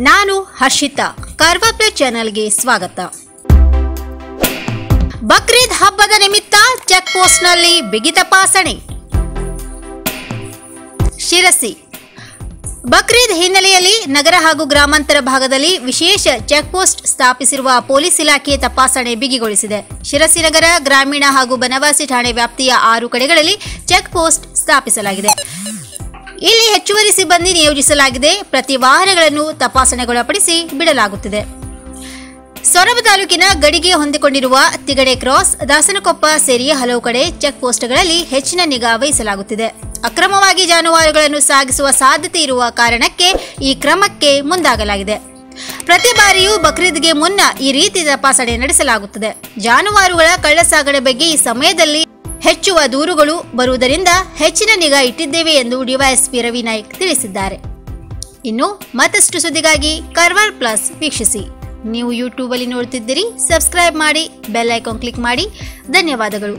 ನಾನು ಹರ್ಷಿತಾ, ಕಾರ್ವಾರ್ ಪ್ಲಸ್ ಚಾನೆಲ್ಗೆ ಸ್ವಾಗತ. ಬಕ್ರೀದ್ ಹಬ್ಬದ ನಿಮಿತ್ತ ಚೆಕ್ ಪೋಸ್ಟ್ನಲ್ಲಿ ಬಿಗಿ ತಪಾಸಣೆ. ಶಿರಸಿ ಬಕ್ರೀದ್ ಹಿನ್ನೆಲೆಯಲ್ಲಿ ನಗರ ಹಾಗೂ ಗ್ರಾಮಾಂತರ ಭಾಗದಲ್ಲಿ ವಿಶೇಷ ಚೆಕ್ ಪೋಸ್ಟ್ ಸ್ಥಾಪಿಸಿರುವ ಪೊಲೀಸ್ ಇಲಾಖೆ ತಪಾಸಣೆ ಬಿಗಿಗೊಳಿಸಿದೆ. ಶಿರಸಿ ನಗರ, ಗ್ರಾಮೀಣ ಹಾಗೂ ಬನವಾಸಿ ಠಾಣೆ ವ್ಯಾಪ್ತಿಯ 6 ಕಡೆಗಳಲ್ಲಿ ಚೆಕ್ ಪೋಸ್ಟ್ ಸ್ಥಾಪಿಸಲಾಗಿದೆ. ಇಲ್ಲಿ ಹೆಚ್ಚುವರಿ ಸಿಬ್ಬಂದಿ ನಿಯೋಜಿಸಲಾಗಿದೆ. ಪ್ರತಿ ವಾಹನಗಳನ್ನು ತಪಾಸಣೆಗೊಳಪಡಿಸಿ ಬಿಡಲಾಗುತ್ತಿದೆ. ಸೊರಬ ತಾಲೂಕಿನ ಗಡಿಗೆ ಹೊಂದಿಕೊಂಡಿರುವ ತಿಗಡೆ ಕ್ರಾಸ್, ದಾಸನಕೊಪ್ಪ ಸೇರಿ ಹಲವು ಕಡೆ ಚೆಕ್ ಪೋಸ್ಟ್ಗಳಲ್ಲಿ ಹೆಚ್ಚಿನ ನಿಗಾ ವಹಿಸಲಾಗುತ್ತಿದೆ. ಅಕ್ರಮವಾಗಿ ಜಾನುವಾರುಗಳನ್ನು ಸಾಗಿಸುವ ಸಾಧ್ಯತೆ ಇರುವ ಕಾರಣಕ್ಕೆ ಈ ಕ್ರಮಕ್ಕೆ ಮುಂದಾಗಲಾಗಿದೆ. ಪ್ರತಿ ಬಾರಿಯೂ ಬಕ್ರೀದ್ಗೆ ಮುನ್ನ ಈ ರೀತಿ ತಪಾಸಣೆ ನಡೆಸಲಾಗುತ್ತದೆ. ಜಾನುವಾರುಗಳ ಕಳ್ಳಸಾಗಣೆ ಬಗ್ಗೆ ಈ ಸಮಯದಲ್ಲಿ ಹೆಚ್ಚುವ ದೂರುಗಳು ಬರುವುದರಿಂದ ಹೆಚ್ಚಿನ ನಿಗಾ ಇಟ್ಟಿದ್ದೇವೆ ಎಂದು ಡಿವೈಎಸ್ಪಿ ರವಿ ನಾಯ್ಕ್ ತಿಳಿಸಿದ್ದಾರೆ. ಇನ್ನು ಮತ್ತಷ್ಟು ಸುದ್ದಿಗಾಗಿ ಕಾರ್ವಾರ್ ಪ್ಲಸ್ ವೀಕ್ಷಿಸಿ. ನೀವು ಯೂಟ್ಯೂಬ್ ಅಲ್ಲಿ ನೋಡ್ತಿದ್ದೀರಿ, ಸಬ್ಸ್ಕ್ರೈಬ್ ಮಾಡಿ, ಬೆಲ್ ಐಕಾನ್ ಕ್ಲಿಕ್ ಮಾಡಿ. ಧನ್ಯವಾದಗಳು.